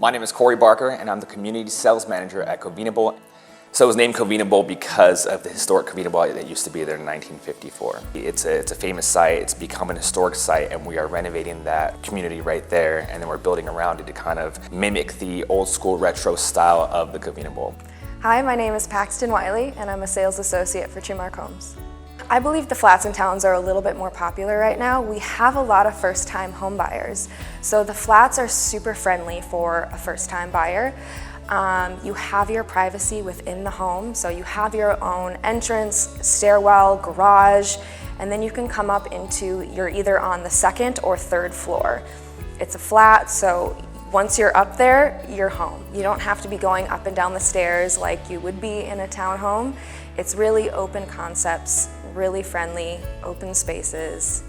My name is Corey Barker, and I'm the Community Sales Manager at Covina Bowl. So it was named Covina Bowl because of the historic Covina Bowl that used to be there in 1954. It's a famous site, it's become an historic site, and we are renovating that community right there, and then we're building around it to kind of mimic the old school retro style of the Covina Bowl. Hi, my name is Paxton Wiley, and I'm a sales associate for Trumark Homes. I believe the flats and towns are a little bit more popular right now. We have a lot of first-time home buyers. So the flats are super friendly for a first-time buyer. You have your privacy within the home, so you have your own entrance, stairwell, garage, and then you can come up into, you're either on the second or third floor. It's a flat, so once you're up there, you're home. You don't have to be going up and down the stairs like you would be in a townhome. It's really open concepts, really friendly, open spaces.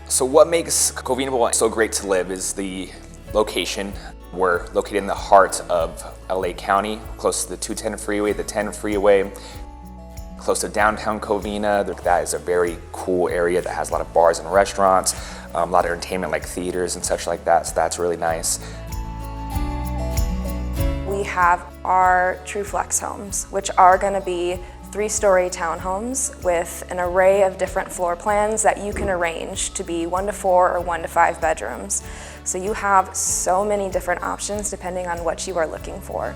So what makes Covina Bowl so great to live is the location. We're located in the heart of LA County, close to the 210 freeway, the 10 freeway, close to downtown Covina. That is a very cool area that has a lot of bars and restaurants, a lot of entertainment like theaters and such like that, so that's really nice. We have our True Flex homes, which are going to be 3-story townhomes with an array of different floor plans that you can arrange to be 1 to 4 or 1 to 5 bedrooms. So you have so many different options depending on what you are looking for.